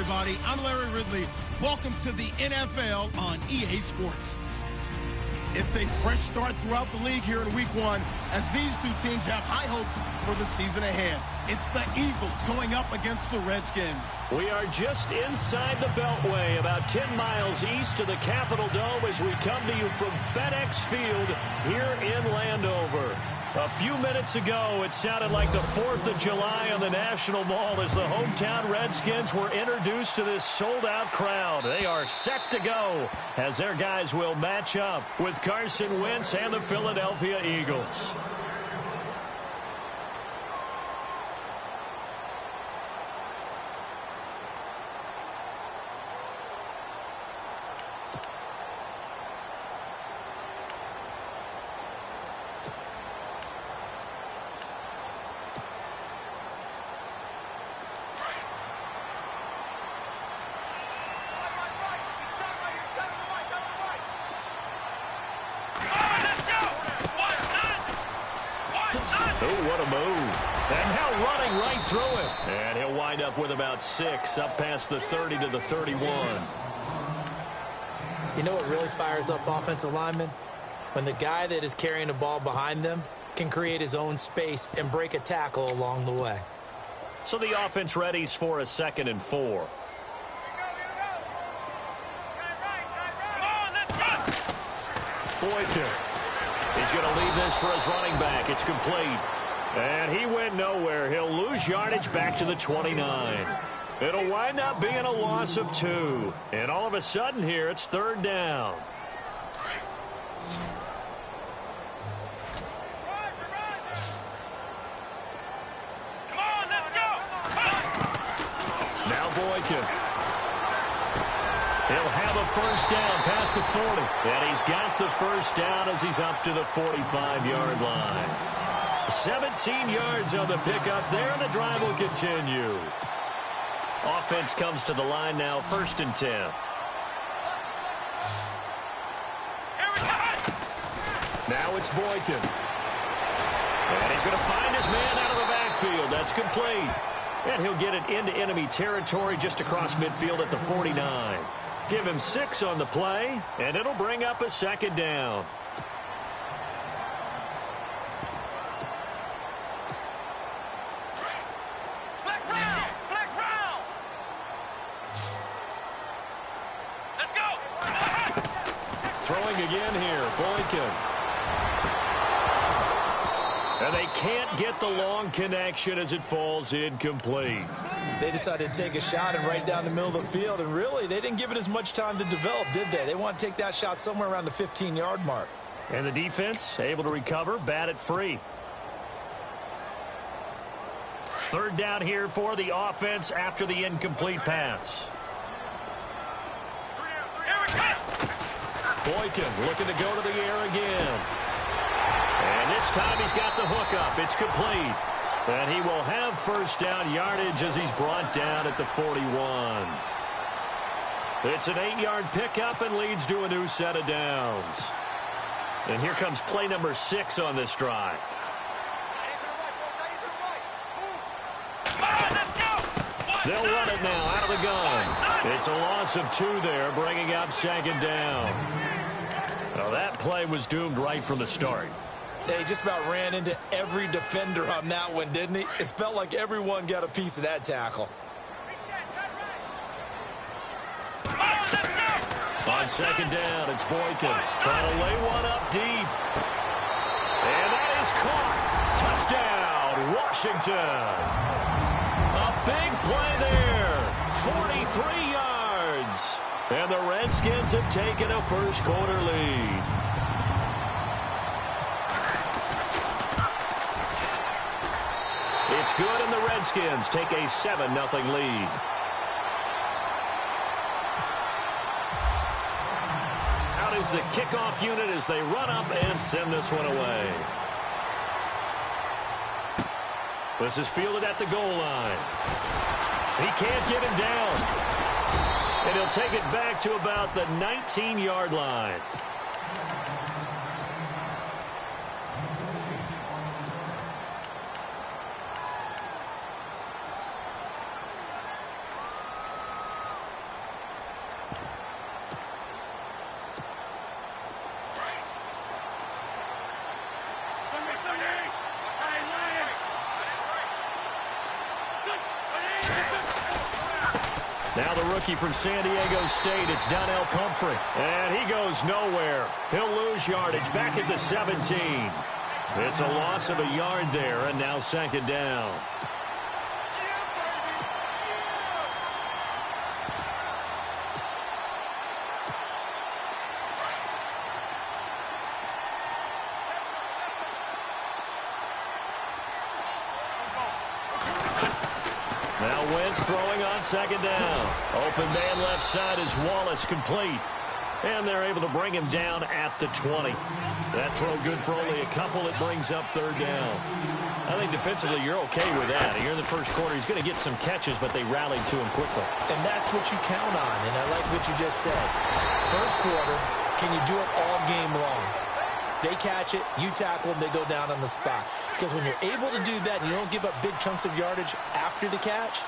everybody. I'm Larry Ridley. Welcome to the NFL on EA Sports. It's a fresh start throughout the league here in Week 1 as these two teams have high hopes for the season ahead. It's the Eagles going up against the Redskins. We are just inside the Beltway, about 10 miles east of the Capitol Dome as we come to you from FedEx Field here in Landover. A few minutes ago, it sounded like the 4th of July on the National Mall as the hometown Redskins were introduced to this sold-out crowd. They are set to go as their guys will match up with Carson Wentz and the Philadelphia Eagles. What a move. And now running right through it. And he'll wind up with about 6 up past the 30 to the 31. You know what really fires up offensive linemen? When the guy that is carrying the ball behind them can create his own space and break a tackle along the way. So the offense readies for a 2nd and 4. Boykin. He's going to leave this for his running back. It's complete. And he went nowhere. He'll lose yardage back to the 29. It'll wind up being a loss of 2. And all of a sudden here, it's 3rd down. Come on, let's go! Now Boykin. He'll have a 1st down past the 40. And he's got the 1st down as he's up to the 45-yard line. 17 yards on the pickup there, and the drive will continue. Offense comes to the line now, 1st and 10. Now it's Boykin. And he's going to find his man out of the backfield. That's complete. And he'll get it into enemy territory just across midfield at the 49. Give him 6 on the play, and it'll bring up a 2nd down. Throwing again here, Boykin. And they can't get the long connection as it falls incomplete. They decided to take a shot and right down the middle of the field, and really, they didn't give it as much time to develop, did they? They want to take that shot somewhere around the 15-yard mark. And the defense able to recover, bat it free. 3rd down here for the offense after the incomplete pass. Boykin looking to go to the air again. And this time he's got the hookup. It's complete. And he will have 1st down yardage as he's brought down at the 41. It's an 8-yard pickup and leads to a new set of downs. And here comes play number 6 on this drive. They'll run it now out of the gun. It's a loss of 2 there, bringing up 2nd down. Now that play was doomed right from the start. They just about ran into every defender on that one, didn't he? It felt like everyone got a piece of that tackle. On 2nd down, it's Boykin trying to lay one up deep. And that is caught. Touchdown, Washington. A big play there. 43 yards. And the Redskins have taken a first-quarter lead. It's good, and the Redskins take a 7-0 lead. Out is the kickoff unit as they run up and send this one away. This is fielded at the goal line. He can't get him down. And he'll take it back to about the 19-yard line. Now the rookie from San Diego State, it's Donnell Pumphrey. And he goes nowhere. He'll lose yardage back at the 17. It's a loss of a yard there, and now second down. Now Wentz throwing on second down. Open man left side is Wallace, complete. And they're able to bring him down at the 20. That throw good for only a couple. It brings up third down. I think defensively you're okay with that. Here in the first quarter, he's going to get some catches, but they rallied to him quickly. And that's what you count on, and I like what you just said. First quarter, can you do it all game long? They catch it, you tackle them, they go down on the spot. Because when you're able to do that and you don't give up big chunks of yardage after the catch,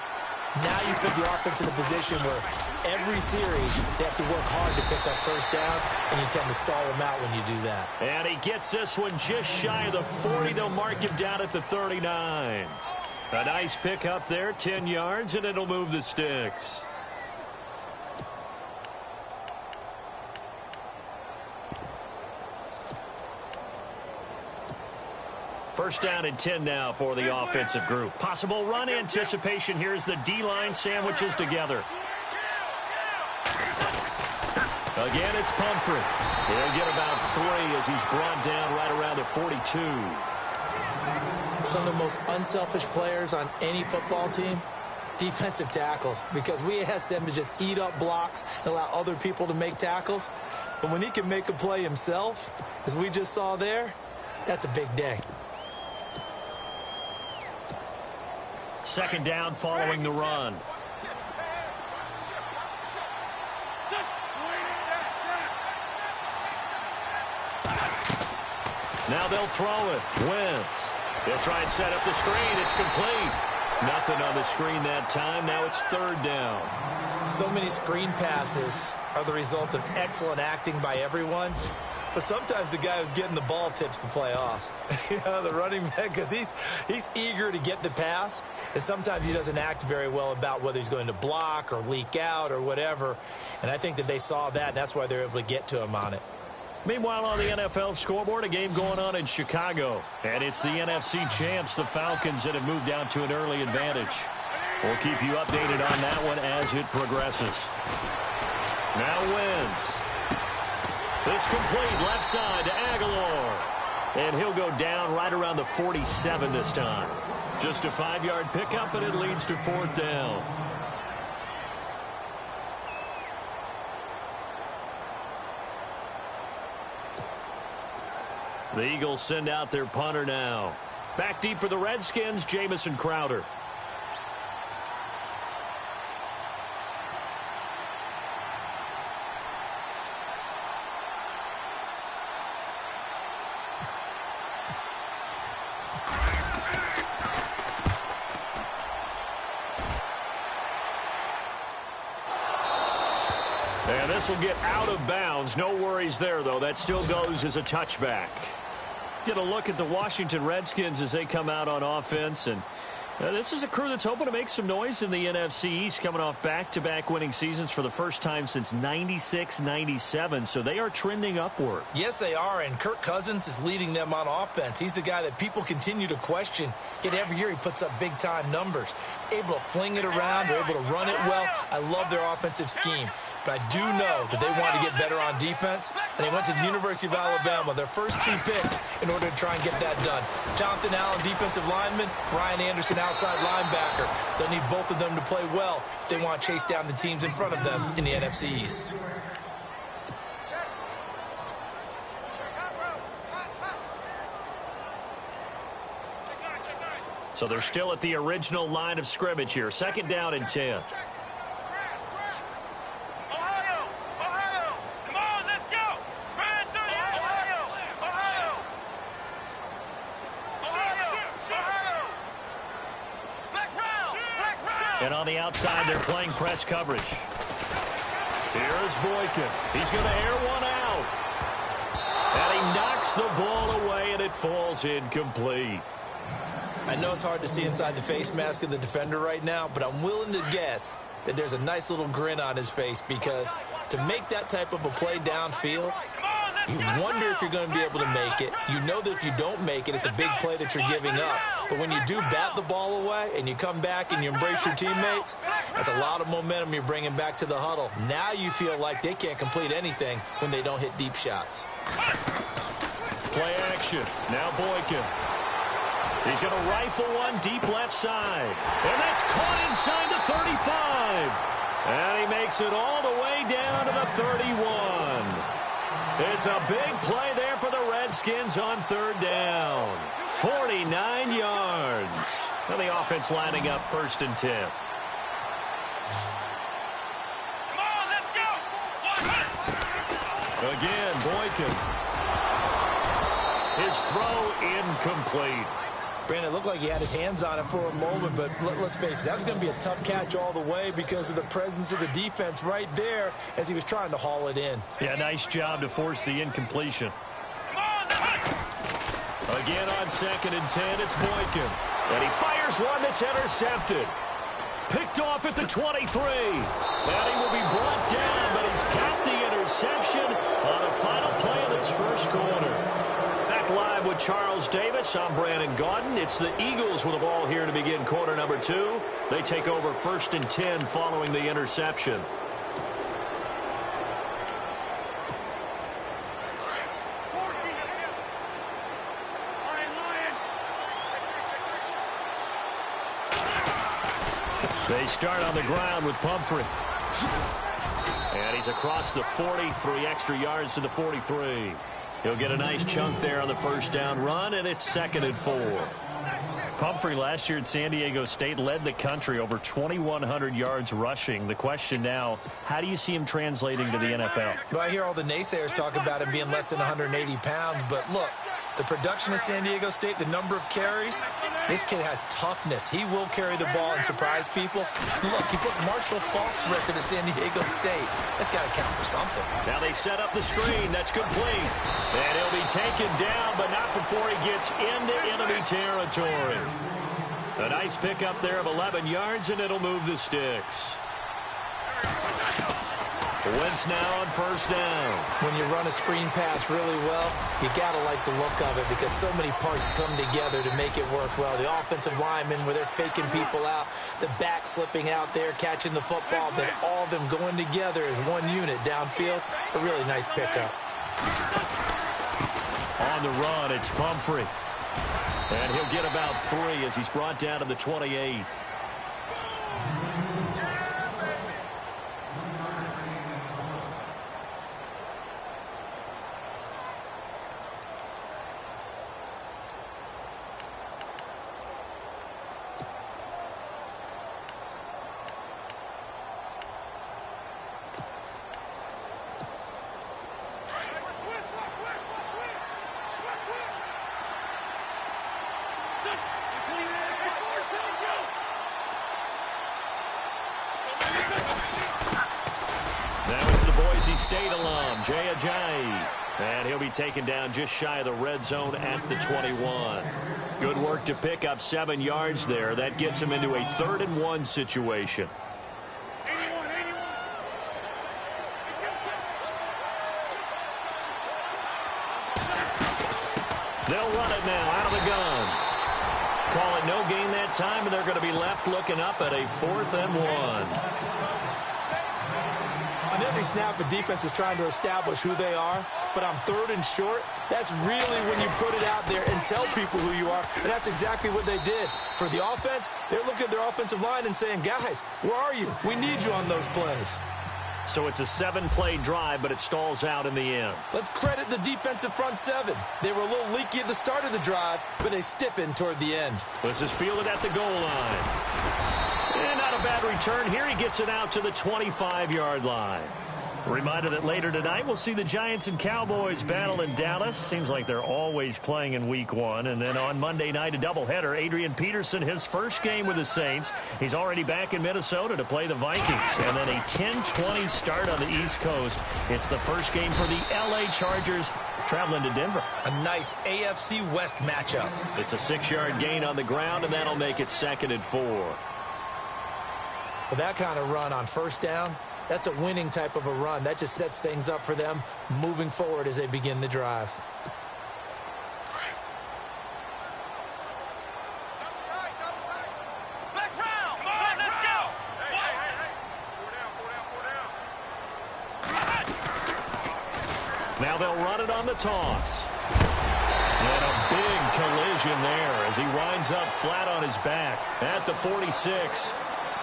now you put the offense in a position where every series they have to work hard to pick up first downs, and you tend to stall them out when you do that. And he gets this one just shy of the 40. They'll mark him down at the 39. A nice pick up there, 10 yards, and it'll move the sticks. First down and 10 now for the offensive group. Possible run anticipation. Here's the D-line sandwiches together. Again, it's Pumphrey. He'll get about 3 as he's brought down right around the 42. Some of the most unselfish players on any football team, defensive tackles, because we ask them to just eat up blocks and allow other people to make tackles. But when he can make a play himself, as we just saw there, that's a big day. Second down following the run. Now they'll throw it. Wentz. They'll try and set up the screen. It's complete. Nothing on the screen that time. Now it's third down. So many screen passes are the result of excellent acting by everyone. But sometimes the guy who's getting the ball tips the play off. The running back, because he's eager to get the pass, and sometimes he doesn't act very well about whether he's going to block or leak out or whatever. And I think that they saw that, and that's why they're able to get to him on it. Meanwhile, on the NFL scoreboard, a game going on in Chicago. And it's the NFC champs, the Falcons, that have moved down to an early advantage. We'll keep you updated on that one as it progresses. Now Wentz. This complete left side to Aguilar. And he'll go down right around the 47 this time. Just a 5-yard pickup, and it leads to fourth down. The Eagles send out their punter now. Back deep for the Redskins, Jamison Crowder. And this will get out of bounds. No worries there, though. That still goes as a touchback. Get a look at the Washington Redskins as they come out on offense. And this is a crew that's hoping to make some noise in the NFC East, coming off back-to-back winning seasons for the first time since 96-97. So they are trending upward. Yes, they are, and Kirk Cousins is leading them on offense. He's the guy that people continue to question. Yet every year he puts up big-time numbers. Able to fling it around, they're able to run it well. I love their offensive scheme. But I do know that they want to get better on defense, and they went to the University of Alabama, their first 2 picks, in order to try and get that done. Jonathan Allen, defensive lineman, Ryan Anderson, outside linebacker. They'll need both of them to play well if they want to chase down the teams in front of them in the NFC East. So they're still at the original line of scrimmage here. Second down and 10. And on the outside, they're playing press coverage. Here's Boykin. He's going to air one out. And he knocks the ball away, and it falls incomplete. I know it's hard to see inside the face mask of the defender right now, but I'm willing to guess that there's a nice little grin on his face, because to make that type of a play downfield, you wonder if you're going to be able to make it. You know that if you don't make it, it's a big play that you're giving up. But when you do bat the ball away and you come back and you embrace your teammates, that's a lot of momentum you're bringing back to the huddle. Now you feel like they can't complete anything when they don't hit deep shots. Play action. Now Boykin. He's going to rifle one deep left side. And that's caught inside the 35. And he makes it all the way down to the 31. It's a big play there for the Redskins on third down. 49 yards. And the offense lining up 1st and 10. Come on, let's go. Again, Boykin. His throw incomplete. Brandon, it looked like he had his hands on it for a moment, but let's face it, that was going to be a tough catch all the way because of the presence of the defense right there as he was trying to haul it in. Yeah, nice job to force the incompletion. Again on 2nd and 10, it's Boykin. And he fires one that's intercepted. Picked off at the 23. And he will be brought down, but he's got the interception on the final play of this first quarter. Back live with Charles Davis. I'm Brandon Gaudin. It's the Eagles with the ball here to begin quarter number 2. They take over 1st and 10 following the interception. They start on the ground with Pumphrey. And he's across the 40, 3 extra yards to the 43. He'll get a nice chunk there on the first down run, and it's 2nd and 4. Pumphrey last year at San Diego State led the country over 2,100 yards rushing. The question now, how do you see him translating to the NFL? Well, I hear all the naysayers talk about him being less than 180 pounds, but look, the production of San Diego State, the number of carries, this kid has toughness. He will carry the ball and surprise people. Look, he put Marshall Faulk's record at San Diego State. That's got to count for something. Now they set up the screen. That's complete. And he'll be taken down, but not before he gets into enemy territory. A nice pickup there of 11 yards, and it'll move the sticks. Wentz now on first down. When you run a screen pass really well, you got to like the look of it because so many parts come together to make it work well. The offensive linemen, where they're faking people out, the back slipping out there, catching the football, then all of them going together as one unit downfield. A really nice pickup. On the run, it's Pumphrey. And he'll get about 3 as he's brought down to the 28. State alum, Jay Ajayi. And he'll be taken down just shy of the red zone at the 21. Good work to pick up 7 yards there. That gets him into a 3rd and 1 situation. They'll run it now out of the gun. Call it no gain that time, and they're going to be left looking up at a 4th and 1. On every snap, the defense is trying to establish who they are, but on 3rd and short, that's really when you put it out there and tell people who you are, and that's exactly what they did. For the offense, they're looking at their offensive line and saying, guys, where are you? We need you on those plays. So it's a 7-play drive, but it stalls out in the end. Let's credit the defensive front 7. They were a little leaky at the start of the drive, but they stiffened toward the end. This is fielded at the goal line. And not a bad return here. He gets it out to the 25-yard line. Reminder that later tonight we'll see the Giants and Cowboys battle in Dallas. Seems like they're always playing in week 1. And then on Monday night, a doubleheader. Adrian Peterson, his first game with the Saints. He's already back in Minnesota to play the Vikings. And then a 10-20 start on the East Coast. It's the first game for the L.A. Chargers traveling to Denver. A nice AFC West matchup. It's a 6-yard gain on the ground, and that'll make it 2nd and 4. With that kind of run on first down, that's a winning type of a run. That just sets things up for them moving forward as they begin the drive. Now they'll run it on the toss. And a big collision there as he winds up flat on his back at the 46.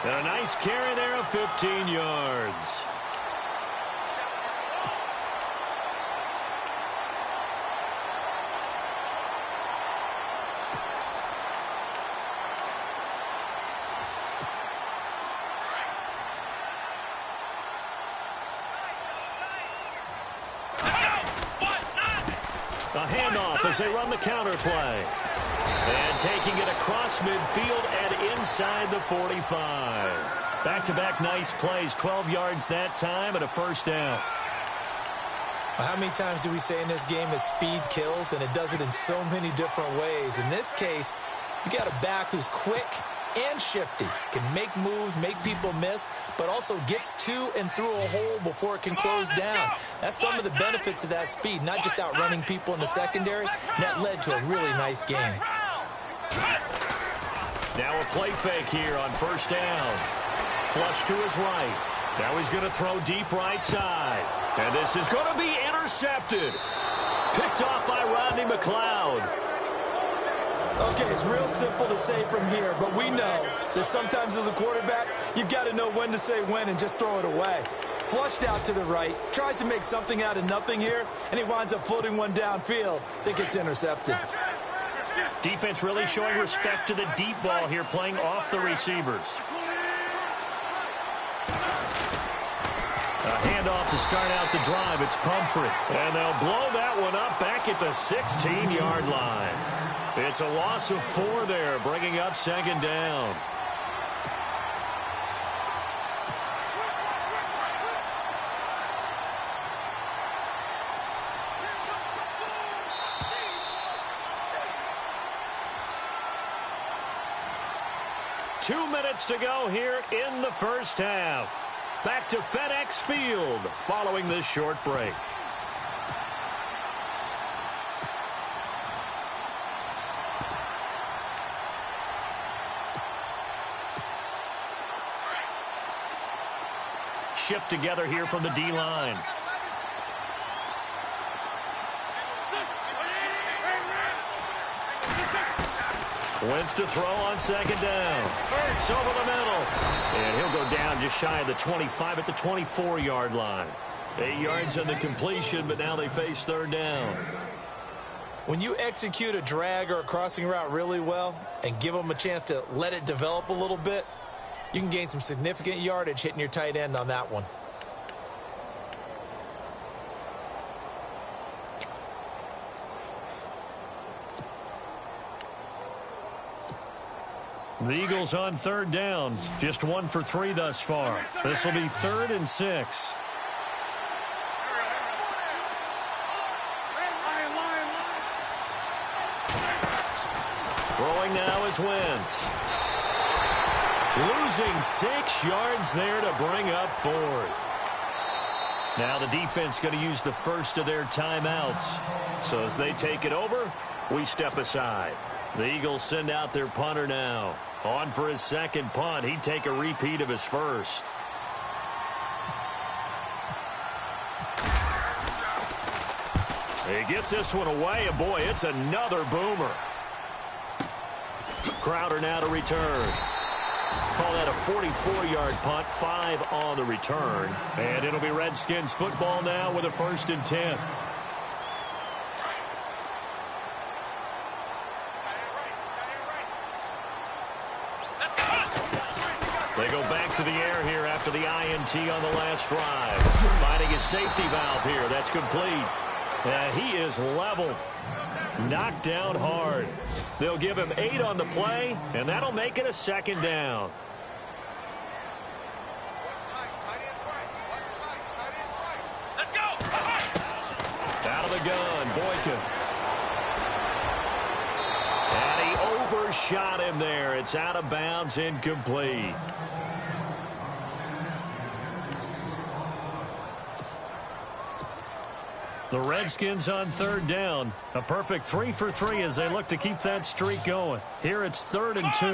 And a nice carry there of 15 yards. A handoff as they run the counter play. And taking it across midfield and inside the 45. Back-to-back nice plays, 12 yards that time and a first down. How many times do we say in this game that speed kills, and it does it in so many different ways? In this case, you got a back who's quick and shifty, can make moves, make people miss, but also gets to and through a hole before it can close down. That's some of the benefits of that speed, not just outrunning people in the secondary. That led to a really nice game. Now a play fake here on first down. Flush to his right. Now he's going to throw deep right side. And this is going to be intercepted. Picked off by Rodney McLeod. Okay, it's real simple to say from here, but we know that sometimes as a quarterback, you've got to know when to say when and just throw it away. Flushed out to the right, tries to make something out of nothing here, and he winds up floating one downfield. I think it's intercepted. Defense really showing respect to the deep ball here, playing off the receivers. A handoff to start out the drive. It's Pumphrey. And they'll blow that one up back at the 16-yard line. It's a loss of 4 there, bringing up second down. Two minutes to go here in the first half. Back to FedEx Field following this short break. Shift together here from the D-line. Wentz to throw on second down. Hurts over the middle. And he'll go down just shy of the 25 at the 24-yard line. 8 yards on the completion, but now they face third down. When you execute a drag or a crossing route really well and give them a chance to let it develop a little bit, you can gain some significant yardage hitting your tight end on that one. The Eagles on third down. Just 1 for 3 thus far. This will be 3rd and 6. Throwing now is Wentz. Losing 6 yards there to bring up 4th. Now the defense going to use the first of their timeouts. So as they take it over, we step aside. The Eagles send out their punter now. On for his second punt. He'd take a repeat of his first. He gets this one away, and boy, it's another boomer. Crowder now to return. Call that a 44-yard punt, 5 on the return. And it'll be Redskins football now with a 1st and 10. They go back to the air here after the INT on the last drive. Finding his safety valve here. That's complete. He is leveled. Knocked down hard. They'll give him 8 on the play, and that'll make it a second down. Out of the gun, Boykin. And he overshot him there. It's out of bounds, incomplete. The Redskins on third down. A perfect 3 for 3 as they look to keep that streak going. Here it's 3rd and 2.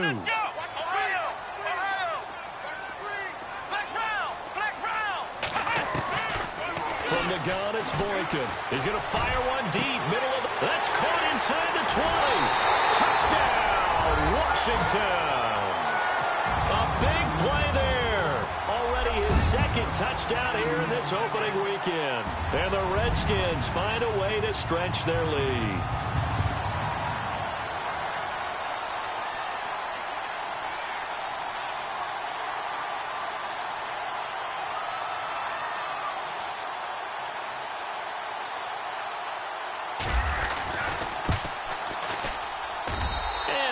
From the gun, it's Boykin. He's going to fire one deep, middle of the... That's caught inside the 20. Touchdown, Washington. A big play there. Already his second touchdown here in this opening weekend. And the Redskins find a way to stretch their lead.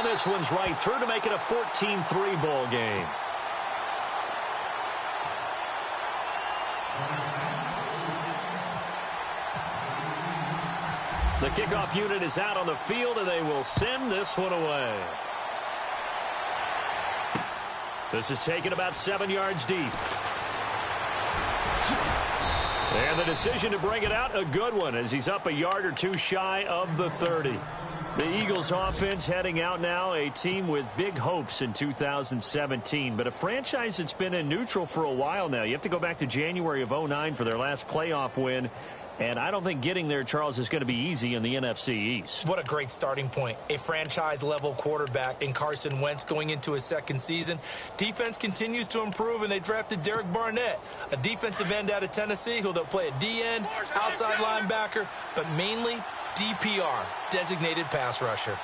This one's right through to make it a 14-3 ball game. The kickoff unit is out on the field, and they will send this one away. This is taken about 7 yards deep. And the decision to bring it out, a good one, as he's up a yard or two shy of the 30. The Eagles offense heading out now, a team with big hopes in 2017, but a franchise that's been in neutral for a while now. You have to go back to January of 2009 for their last playoff win, and I don't think getting there, Charles, is going to be easy in the NFC East. What a great starting point. A franchise-level quarterback in Carson Wentz going into his second season. Defense continues to improve, and they drafted Derek Barnett, a defensive end out of Tennessee, who they'll play a D-end, outside linebacker, but mainly DPR, designated pass rusher.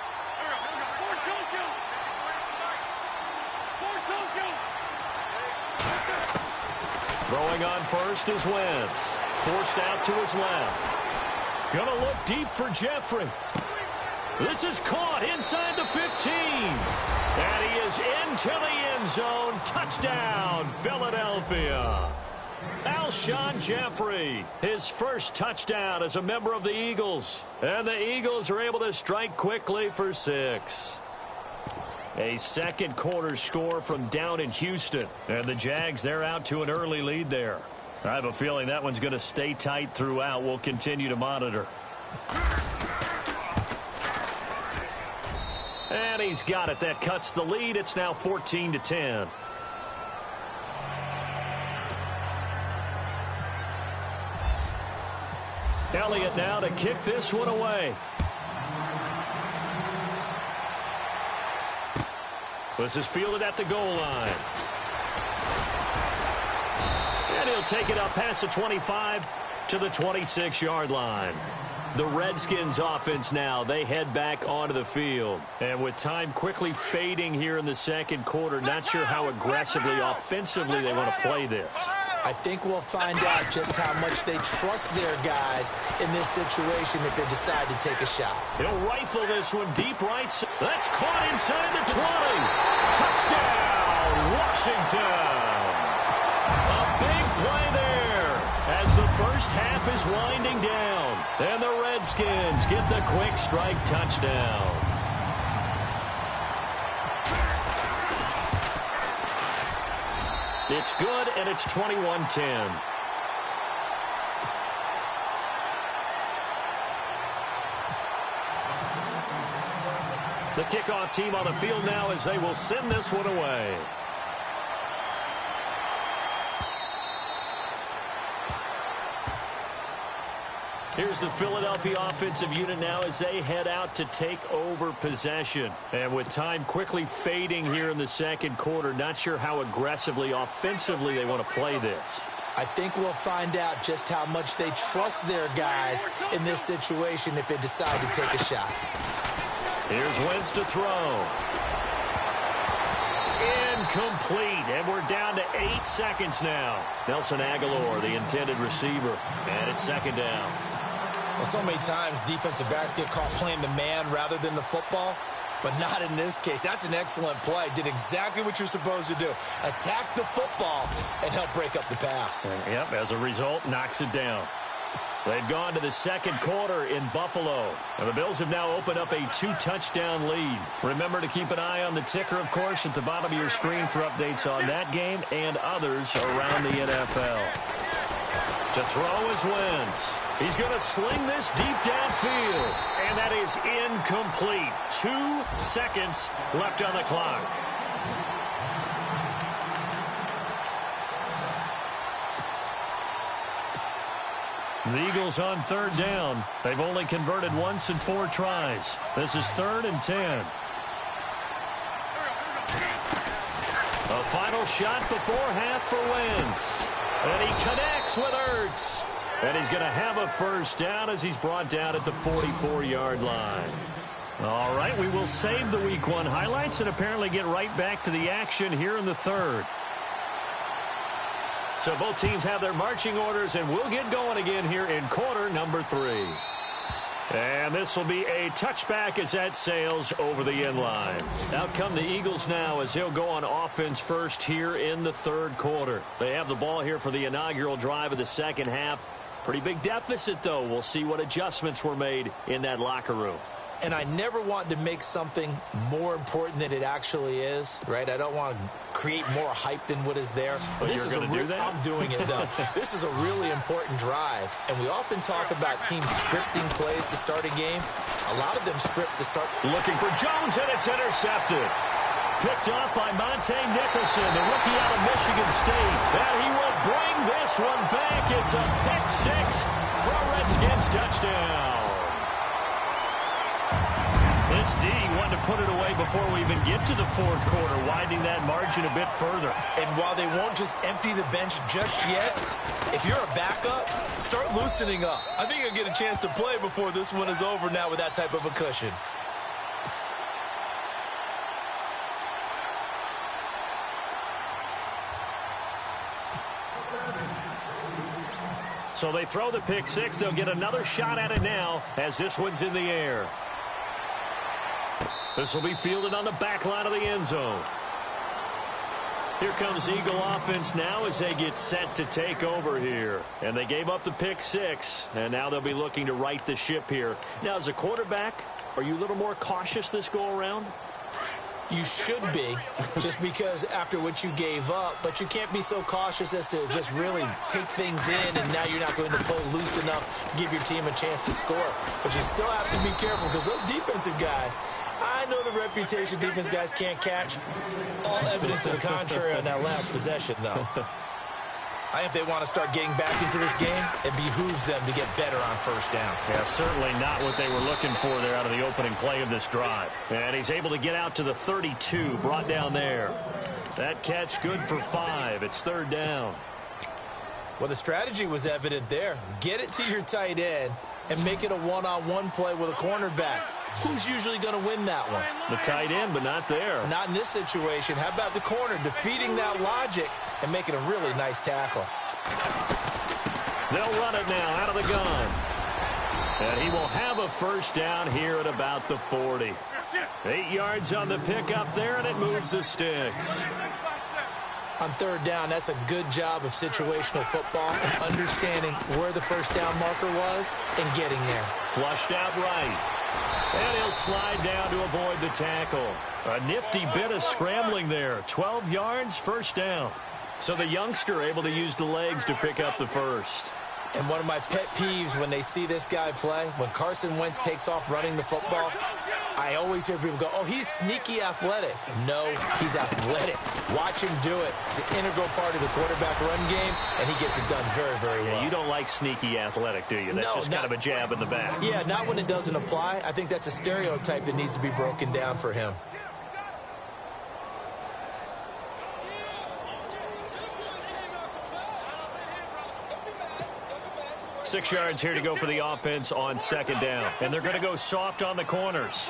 Throwing on first is Wentz. Forced out to his left. Gonna look deep for Jeffrey. This is caught inside the 15. And he is into the end zone. Touchdown, Philadelphia. Alshon Jeffrey, his first touchdown as a member of the Eagles. And the Eagles are able to strike quickly for 6. A second quarter score from down in Houston. And the Jags, they're out to an early lead there. I have a feeling that one's going to stay tight throughout. We'll continue to monitor. And he's got it. That cuts the lead. It's now 14-10. Elliott now to kick this one away. This is fielded at the goal line. And he'll take it up past the 25 to the 26-yard line. The Redskins offense now, they head back onto the field. And with time quickly fading here in the second quarter, not sure how aggressively, offensively they want to play this. I think we'll find out just how much they trust their guys in this situation if they decide to take a shot. He'll rifle this one deep right. That's caught inside the 20. Touchdown, Washington. A big play there as the first half is winding down. And the Redskins get the quick strike touchdown. It's good, and it's 21-10. The kickoff team on the field now as they will send this one away. Here's the Philadelphia offensive unit now as they head out to take over possession. And with time quickly fading here in the second quarter, not sure how aggressively, offensively they want to play this. I think we'll find out just how much they trust their guys in this situation if they decide to take a shot. Here's Wentz to throw. Incomplete, and we're down to 8 seconds now. Nelson Aguilar, the intended receiver, and it's second down. Well, so many times defensive backs get caught playing the man rather than the football, but not in this case. That's an excellent play. Did exactly what you're supposed to do. Attack the football and help break up the pass. Yep, as a result, knocks it down. They've gone to the second quarter in Buffalo. And the Bills have now opened up a 2-touchdown lead. Remember to keep an eye on the ticker, of course, at the bottom of your screen for updates on that game and others around the NFL. To throw is Wentz. He's going to sling this deep downfield. And that is incomplete. 2 seconds left on the clock. The Eagles on 3rd down. They've only converted once in 4 tries. This is 3rd and 10. A final shot before half for Wentz. And he connects with Ertz. And he's going to have a first down as he's brought down at the 44-yard line. All right, we will save the Week 1 highlights and apparently get right back to the action here in the 3rd. So both teams have their marching orders, and we'll get going again here in quarter number 3. And this will be a touchback as that sails over the end line. Out come the Eagles now as they'll go on offense first here in the 3rd quarter. They have the ball here for the inaugural drive of the 2nd half. Pretty big deficit, though. We'll see what adjustments were made in that locker room. And I never want to make something more important than it actually is, right? I don't want to create more hype than what is there. But this is going to do that? I'm doing it, though. This is a really important drive. And we often talk about teams scripting plays to start a game. A lot of them script to start. Looking for Jones, and it's intercepted. Picked off by Monte Nicholson, the rookie out of Michigan State. And he will bring this one back. It's a pick-6 for a Redskins touchdown. This D wanted to put it away before we even get to the 4th quarter, widening that margin a bit further. And while they won't just empty the bench just yet, if you're a backup, start loosening up. I think you'll get a chance to play before this one is over now with that type of a cushion. So they throw the pick-6. They'll get another shot at it now as this one's in the air. This will be fielded on the back line of the end zone. Here comes Eagle offense now as they get set to take over here. And they gave up the pick-6, and now they'll be looking to right the ship here. Now, as a quarterback, are you a little more cautious this go-around? You should be, just because after what you gave up, but you can't be so cautious as to just really take things in, and now you're not going to play loose enough to give your team a chance to score. But you still have to be careful because those defensive guys, I know the reputation defense guys can't catch. All evidence to the contrary on that last possession, though. I think if they want to start getting back into this game, it behooves them to get better on 1st down. Yeah, certainly not what they were looking for there out of the opening play of this drive. And he's able to get out to the 32, brought down there. That catch good for 5. It's 3rd down. Well, the strategy was evident there. Get it to your tight end and make it a one-on-one play with a cornerback. Who's usually going to win that one? The tight end, but not there. Not in this situation. How about the corner defeating that logic and making a really nice tackle? They'll run it now out of the gun. And he will have a first down here at about the 40. 8 yards on the pickup there, and it moves the sticks. On 3rd down, that's a good job of situational football and understanding where the first down marker was and getting there. Flushed out right. And he'll slide down to avoid the tackle. A nifty bit of scrambling there. 12 yards, first down. So the youngster able to use the legs to pick up the first. And one of my pet peeves when they see this guy play, when Carson Wentz takes off running the football, I always hear people go, oh, he's sneaky athletic. No, he's athletic. Watch him do it. It's an integral part of the quarterback run game, and he gets it done very, very well. Yeah, you don't like sneaky athletic, do you? That's just kind of a jab in the back. Yeah, not when it doesn't apply. I think that's a stereotype that needs to be broken down for him. Six yards here to go for the offense on 2nd down. And they're going to go soft on the corners.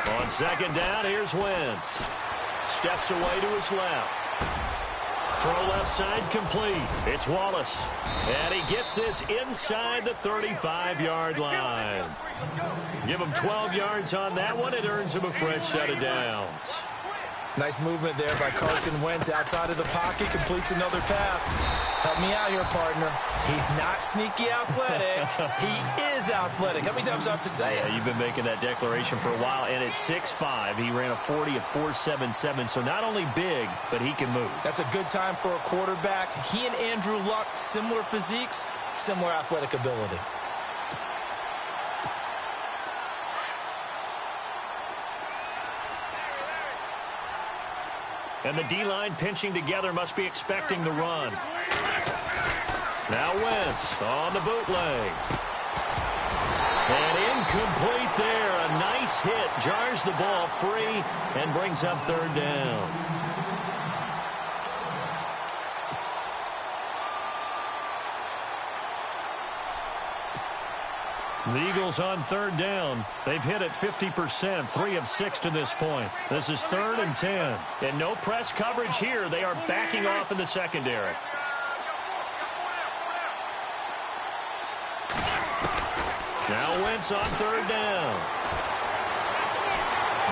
On 2nd down, here's Wentz. Steps away to his left. Throw left side complete. It's Wallace. And he gets this inside the 35-yard line. Give him 12 yards on that one. It earns him a fresh set of downs. Nice movement there by Carson Wentz outside of the pocket, completes another pass. Help me out here, partner. He's not sneaky athletic. He is athletic. How many times do I have to say it? Yeah, you've been making that declaration for a while, and at 6'5", he ran a 40 at 4.77, so not only big, but he can move. That's a good time for a quarterback. He and Andrew Luck, similar physiques, similar athletic ability. And the D-line pinching together must be expecting the run. Now Wentz on the bootleg. And incomplete there. A nice hit. Jars the ball free and brings up third down. The Eagles on third down. They've hit it 50%, 3 of 6 to this point. This is 3rd and 10. And no press coverage here. They are backing off in the secondary. Now Wentz on third down.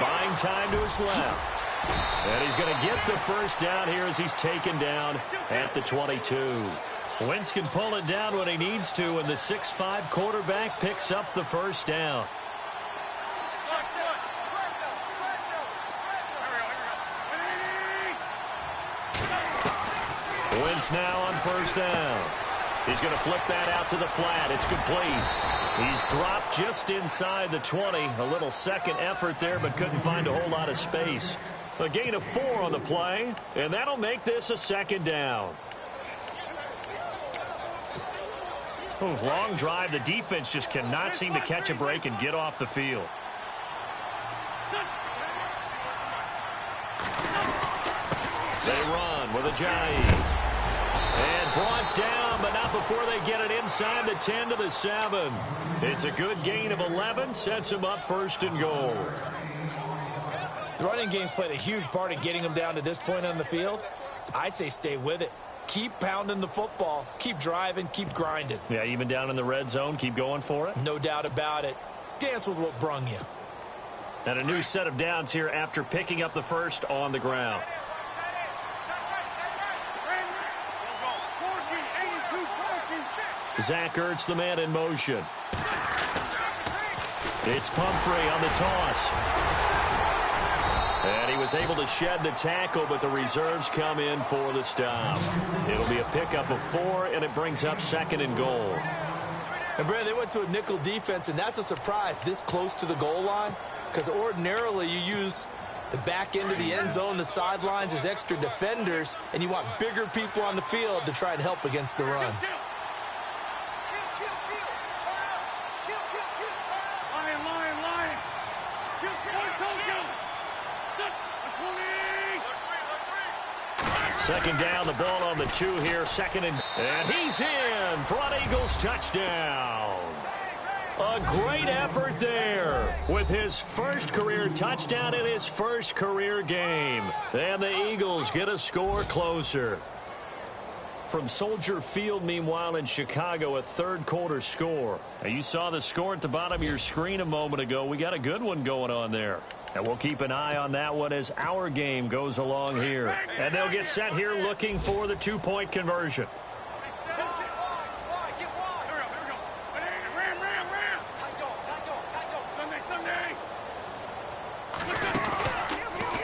Buying time to his left. And he's going to get the first down here as he's taken down at the 22. Wentz can pull it down when he needs to, and the 6'5" quarterback picks up the first down. Wentz now on first down. He's going to flip that out to the flat. It's complete. He's dropped just inside the 20. A little second effort there, but couldn't find a whole lot of space. A gain of 4 on the play, and that'll make this a second down. Long drive. The defense just cannot seem to catch a break and get off the field. They run with Ajayi. And brought down, but not before they get it inside the 10 to the 7. It's a good gain of 11. Sets him up 1st and goal. The running game's played a huge part in getting them down to this point on the field. I say stay with it. Keep pounding the football. Keep driving. Keep grinding. Yeah, even down in the red zone, keep going for it. No doubt about it. Dance with what brung you. And a new set of downs here after picking up the first on the ground. Zach Ertz, the man in motion. It's Pumphrey on the toss. And he was able to shed the tackle, but the reserves come in for the stop. It'll be a pickup of 4, and it brings up 2nd and goal. And, Brad, they went to a nickel defense, and that's a surprise this close to the goal line, because ordinarily you use the back end of the end zone, the sidelines as extra defenders, and you want bigger people on the field to try and help against the run. Second down, the ball on the 2 here. Second and he's in. Front Eagles touchdown. A great effort there with his first career touchdown in his first career game. And the Eagles get a score closer. From Soldier Field, meanwhile, in Chicago, a third-quarter score. Now, you saw the score at the bottom of your screen a moment ago. We got a good one going on there. And we'll keep an eye on that one as our game goes along here. And they'll get set here looking for the 2-point conversion.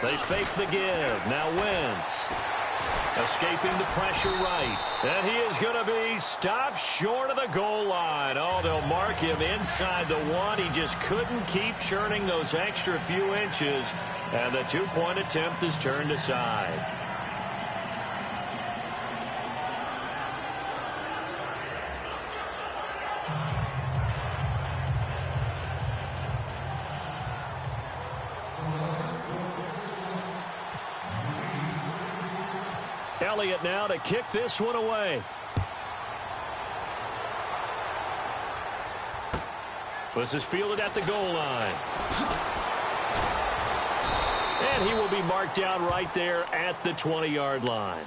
They fake the give. Now Wentz. Escaping the pressure right. And he is going to be stopped short of the goal line. Oh, they'll mark him inside the 1. He just couldn't keep churning those extra few inches. And the 2-point attempt is turned aside. Elliott now to kick this one away. This is fielded at the goal line. And he will be marked down right there at the 20-yard line.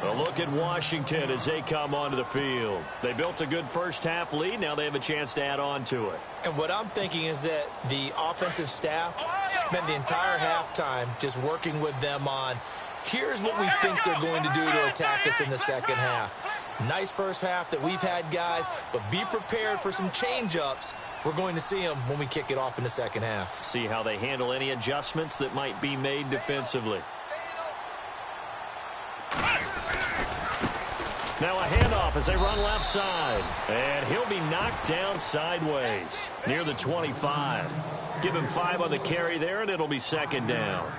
A look at Washington as they come onto the field. They built a good first-half lead. Now they have a chance to add on to it. And what I'm thinking is that the offensive staff spent the entire halftime just working with them on, here's what we think they're going to do to attack us in the second half. Nice first half that we've had, guys, but be prepared for some change-ups. We're going to see them when we kick it off in the second half. See how they handle any adjustments that might be made defensively. Now a handoff as they run left side. And he'll be knocked down sideways near the 25. Give him 5 on the carry there, and it'll be second down.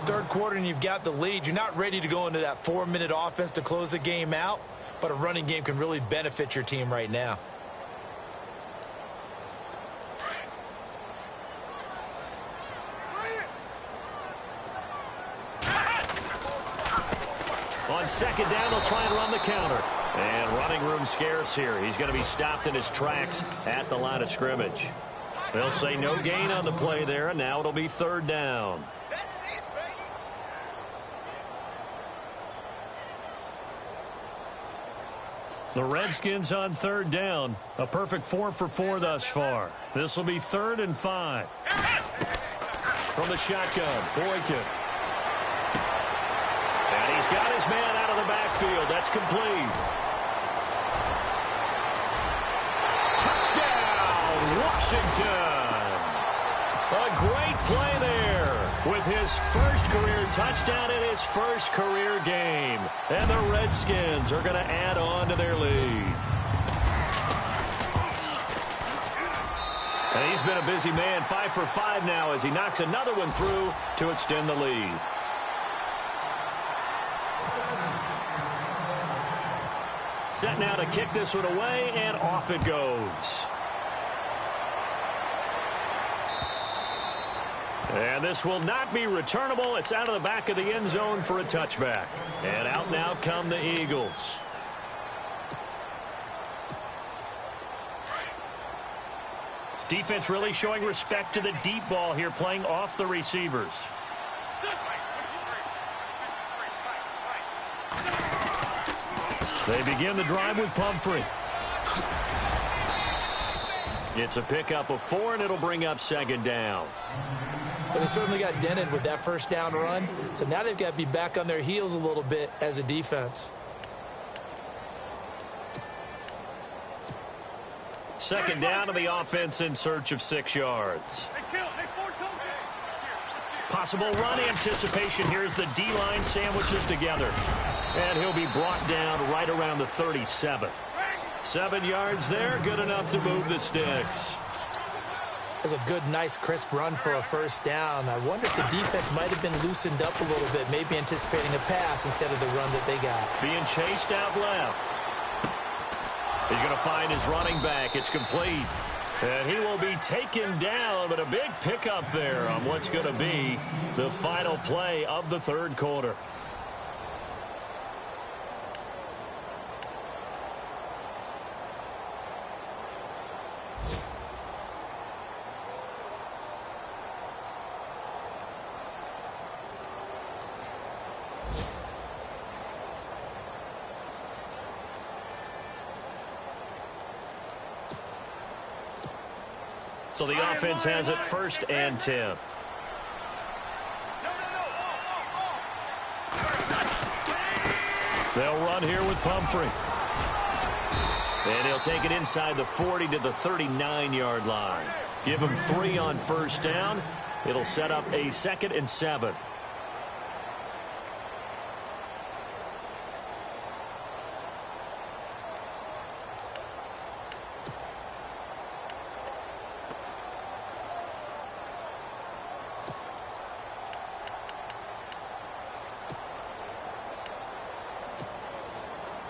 Third quarter, and you've got the lead. You're not ready to go into that 4-minute offense to close the game out, but a running game can really benefit your team right now. On second down, they'll try and run the counter. And running room scarce here. He's going to be stopped in his tracks at the line of scrimmage. They'll say no gain on the play there, and now it'll be third down. The Redskins on third down. A perfect 4 for 4 thus far. This will be 3rd and 5. From the shotgun, Boykin. And he's got his man out of the backfield. That's complete. Touchdown, Washington. A great play there with his first career touchdown in his first career game. And the Redskins are going to add on to their lead. And he's been a busy man, 5 for 5 now as he knocks another one through to extend the lead. Set now to kick this one away, and off it goes. And this will not be returnable. It's out of the back of the end zone for a touchback. And out now come the Eagles. Defense really showing respect to the deep ball here, playing off the receivers. They begin the drive with Pumphrey. It's a pickup of 4, and it'll bring up second down. Well, they certainly got dented with that first down run, so now they've got to be back on their heels a little bit as a defense. Second down to the offense in search of 6 yards. Possible run anticipation here as the D-line sandwiches together. And he'll be brought down right around the 37. 7 yards there, good enough to move the sticks. That's a good, nice, crisp run for a first down. I wonder if the defense might have been loosened up a little bit, maybe anticipating a pass instead of the run that they got. Being chased out left. He's going to find his running back. It's complete. And he will be taken down, but a big pickup there on what's going to be the final play of the third quarter. So the offense has it 1st and 10. They'll run here with Pumphrey. And he'll take it inside the 40 to the 39-yard line. Give him 3 on first down. It'll set up a 2nd and 7.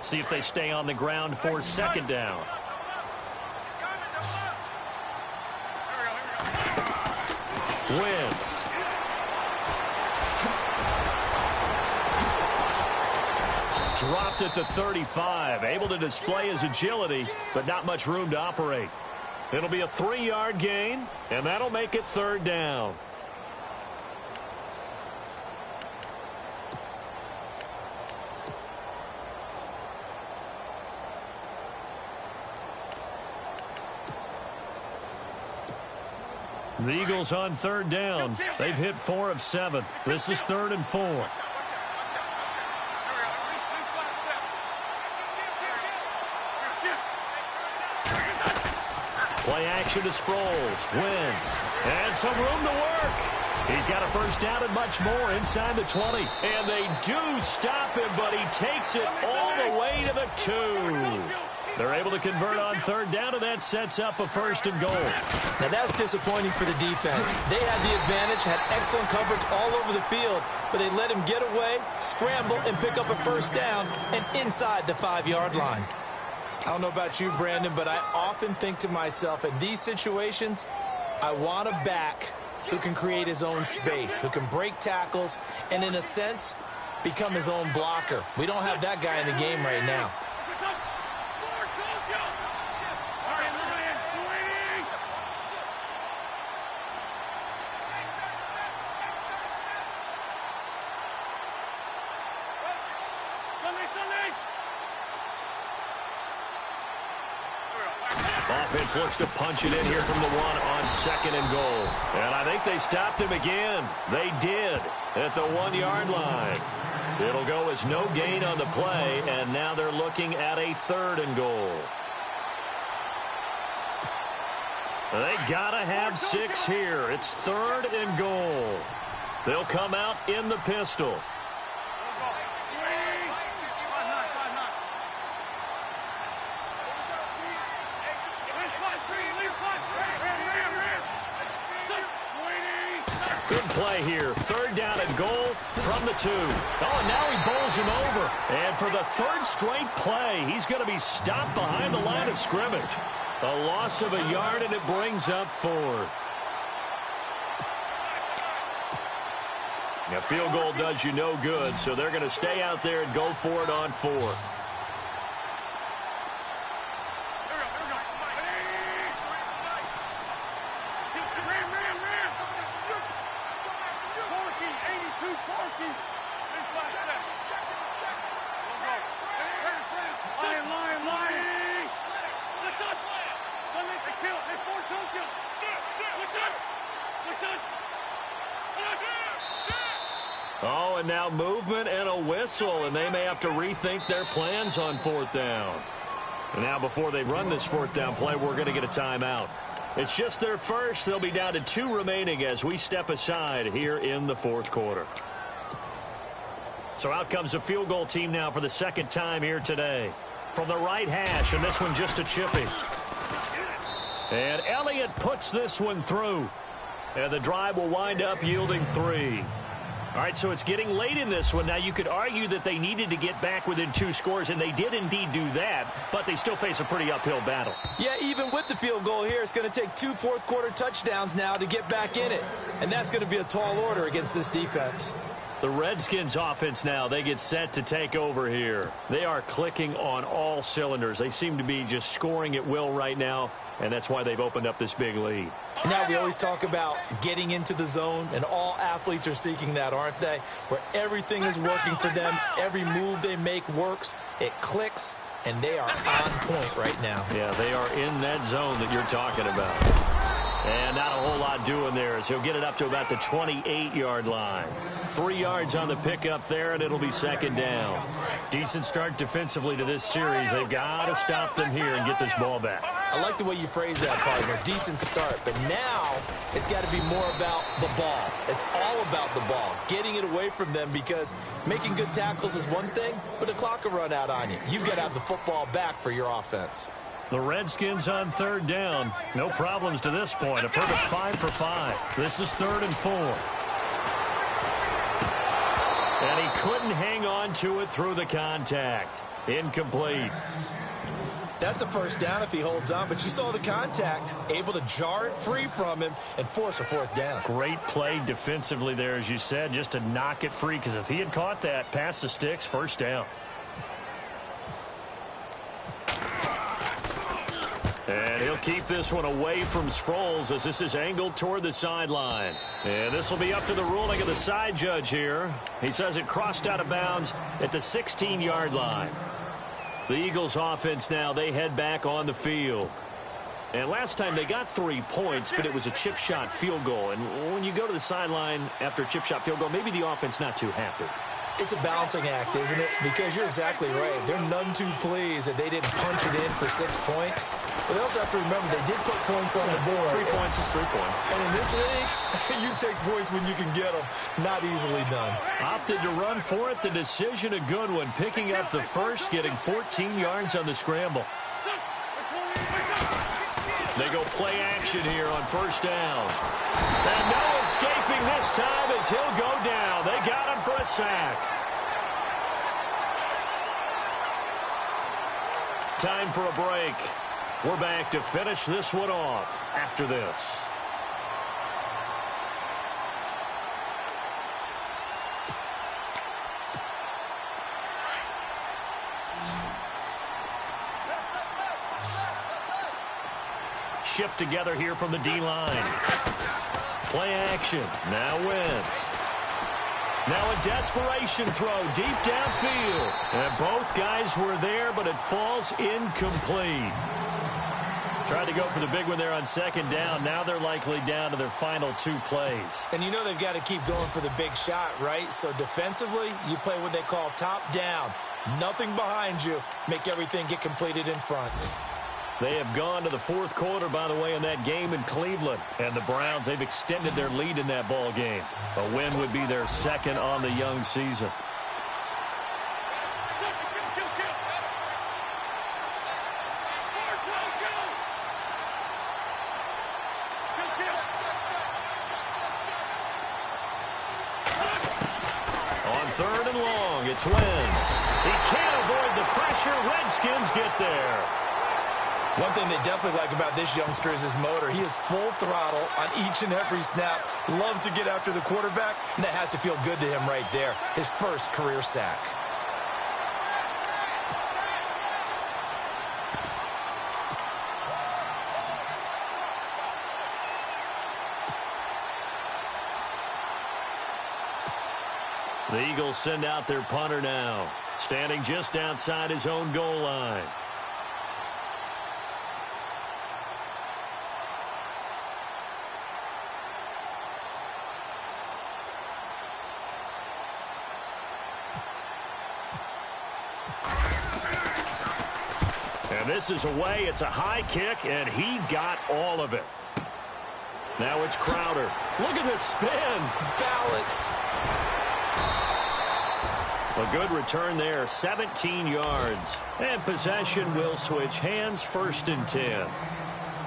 See if they stay on the ground for second down. Wentz. Dropped at the 35. Able to display his agility, but not much room to operate. It'll be a 3-yard gain, and that'll make it third down. The Eagles on third down. They've hit 4 of 7. This is 3rd and 4. Play action to Sproles. Wentz. And some room to work. He's got a first down and much more inside the 20. And they do stop him, but he takes it all the way to the 2. They're able to convert on third down, and that sets up a 1st and goal. Now, that's disappointing for the defense. They had the advantage, had excellent coverage all over the field, but they let him get away, scramble, and pick up a first down, and inside the 5-yard line. I don't know about you, Brandon, but I often think to myself, in these situations, I want a back who can create his own space, who can break tackles, and in a sense, become his own blocker. We don't have that guy in the game right now. Offense looks to punch it in here from the 1 on 2nd and goal. And I think they stopped him again. They did at the 1-yard line. It'll go as no gain on the play, and now they're looking at a 3rd and goal. They gotta have 6 here. It's 3rd and goal. They'll come out in the pistol. Good play here. 3rd down and goal from the 2. Oh, and now he bowls him over. And for the 3rd straight play, he's going to be stopped behind the line of scrimmage. A loss of a yard, and it brings up 4th. A field goal does you no good, so they're going to stay out there and go for it on 4th. Oh, and now movement and a whistle, and they may have to rethink their plans on 4th down. And now before they run this 4th down play, we're going to get a timeout. It's just their first. They'll be down to 2 remaining as we step aside here in the 4th quarter. So out comes a field goal team now for the 2nd time here today. From the right hash, and this one just a chippy. And Elliott puts this one through. And the drive will wind up yielding 3. All right, so it's getting late in this one. Now, you could argue that they needed to get back within 2 scores, and they did indeed do that, but they still face a pretty uphill battle. Yeah, even with the field goal here, it's going to take 2 fourth-quarter touchdowns now to get back in it, and that's going to be a tall order against this defense. The Redskins offense now, they get set to take over here. They are clicking on all cylinders. They seem to be just scoring at will right now, and that's why they've opened up this big lead. Now we always talk about getting into the zone, and all athletes are seeking that, aren't they? Where everything is working for them, every move they make works, it clicks, and they are on point right now. Yeah, they are in that zone that you're talking about. And not a whole lot doing there as he'll get it up to about the 28-yard line. 3 yards on the pickup there, and it'll be 2nd down. Decent start defensively to this series. They've got to stop them here and get this ball back. I like the way you phrase that, partner. Decent start. But now it's got to be more about the ball. It's all about the ball, getting it away from them, because making good tackles is one thing, but the clock will run out on you. You've got to have the football back for your offense. The Redskins on 3rd down. No problems to this point. A perfect 5 for 5. This is 3rd and 4. And he couldn't hang on to it through the contact. Incomplete. That's a first down if he holds on, but you saw the contact, able to jar it free from him and force a 4th down. Great play defensively there, as you said, just to knock it free, because if he had caught that, past the sticks, first down. And he'll keep this one away from Sproles as this is angled toward the sideline. And this will be up to the ruling of the side judge here. He says it crossed out of bounds at the 16-yard line. The Eagles offense now, they head back on the field. And last time they got 3 points, but it was a chip shot field goal. And when you go to the sideline after a chip shot field goal, maybe the offense not too happy. It's a balancing act, isn't it? Because you're exactly right. They're none too pleased that they didn't punch it in for 6 points. But they also have to remember they did put points on the board. 3 points is 3 points. And in this league, you take points when you can get them. Not easily done. Opted to run for it. The decision a good one. Picking up the first, getting 14 yards on the scramble. They go play action here on first down. And no escaping this time as he'll go down. They got him for a sack. Time for a break. We're back to finish this one off after this. Shift together here from the D-line. Play action. Now Wentz. Now a desperation throw deep downfield. And both guys were there, but it falls incomplete. Tried to go for the big one there on second down. Now they're likely down to their final 2 plays. And you know they've got to keep going for the big shot, right? So defensively, you play what they call top down. Nothing behind you. Make everything get completed in front. They have gone to the fourth quarter, by the way, in that game in Cleveland. And the Browns, they've extended their lead in that ball game. A win would be their second on the young season. On third and long, it's Wentz. He can't avoid the pressure. Redskins get there. One thing they definitely like about this youngster is his motor. He is full throttle on each and every snap. Loves to get after the quarterback, and that has to feel good to him right there. His first career sack. The Eagles send out their punter now, standing just outside his own goal line. And this is away. It's a high kick, and he got all of it. Now it's Crowder. Look at this spin. Balance. A good return there, 17 yards. And possession will switch hands, 1st and 10.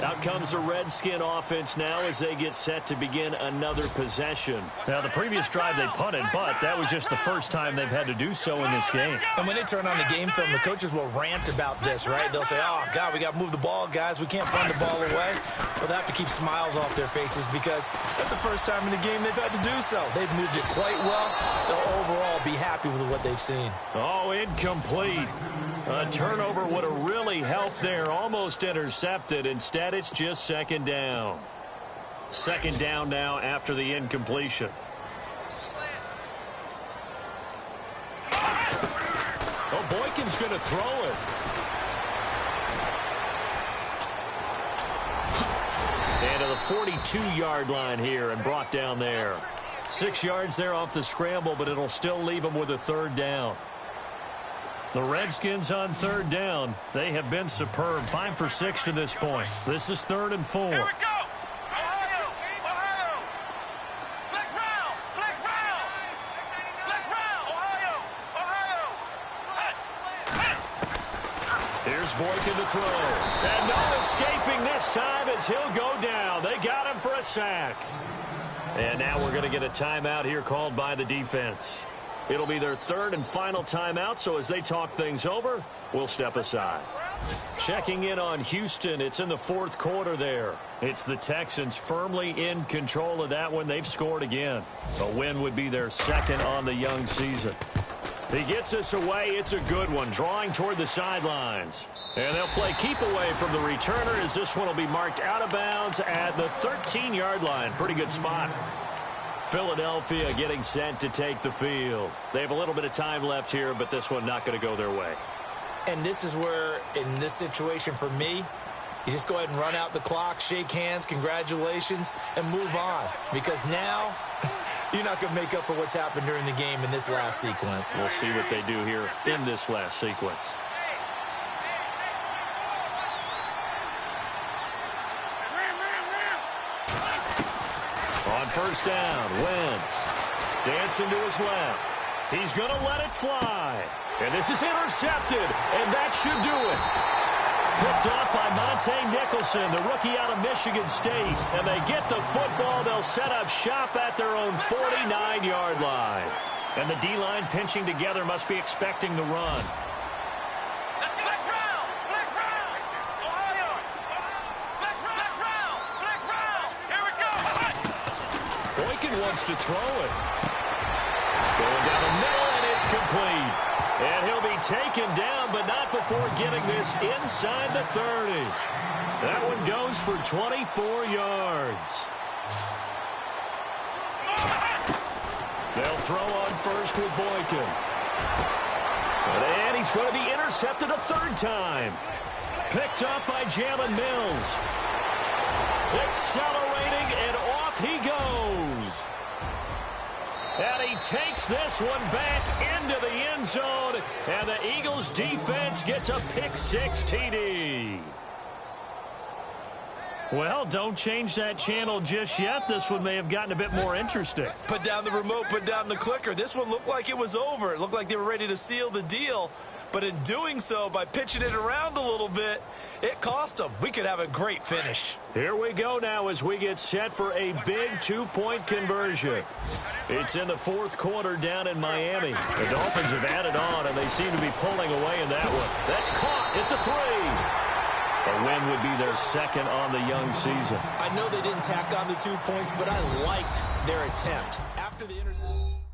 Out comes the Redskin offense now as they get set to begin another possession. Now, the previous drive they punted, but that was just the first time they've had to do so in this game. And when they turn on the game film, the coaches will rant about this, right? They'll say, oh, God, we got to move the ball, guys. We can't punt the ball away. But they have to keep smiles off their faces because that's the first time in the game they've had to do so. They've moved it quite well. They'll overall be happy with what they've seen. Oh, incomplete. A turnover would have really helped there. Almost intercepted. Instead, it's just second down. Second down now after the incompletion. Oh, Boykin's going to throw it. And to the 42-yard line here and brought down there. 6 yards there off the scramble, but it'll still leave him with a third down. The Redskins on third down. They have been superb. 5 for 6 to this point. This is 3rd and 4. Here we go. Ohio. Ohio. Flex round. Flex round. Flex round. Ohio. Ohio. Here's Boykin to throw. And no escaping this time as he'll go down. They got him for a sack. And now we're going to get a timeout here called by the defense. It'll be their 3rd and final timeout, so as they talk things over, we'll step aside. Checking in on Houston, it's in the 4th quarter there. It's the Texans firmly in control of that one. They've scored again. A win would be their second on the young season. He gets us away. It's a good one, drawing toward the sidelines. And they'll play keep away from the returner as this one will be marked out of bounds at the 13-yard line. Pretty good spot. Philadelphia getting set to take the field. They have a little bit of time left here, but this one not going to go their way. And this is where, in this situation for me, You just go ahead and run out the clock, shake hands, congratulations, and move on. Because now, you're not going to make up for what's happened during the game in this last sequence. We'll see what they do here in this last sequence. On first down, Wentz dancing to his left. He's going to let it fly. And this is intercepted, and that should do it. Picked up by Monte Nicholson, the rookie out of Michigan State. And they get the football. They'll set up shop at their own 49-yard line. And the D-line pinching together must be expecting the run. Wants to throw it. Going down the middle, and it's complete. And he'll be taken down, but not before getting this inside the 30. That one goes for 24 yards. They'll throw on first with Boykin. And he's going to be intercepted a third time. Picked up by Jalen Mills. Accelerating, and off he goes. And he takes this one back into the end zone, and the Eagles defense gets a pick-six TD. Well, don't change that channel just yet. This one may have gotten a bit more interesting. Put down the remote, put down the clicker. This one looked like it was over. It looked like they were ready to seal the deal. But in doing so, by pitching it around a little bit, it cost them. We could have a great finish. Here we go now as we get set for a big two-point conversion. It's in the fourth quarter down in Miami. The Dolphins have added on, and they seem to be pulling away in that one. That's caught at the 3. A win would be their second on the young season. I know they didn't tack on the 2 points, but I liked their attempt. After the interception.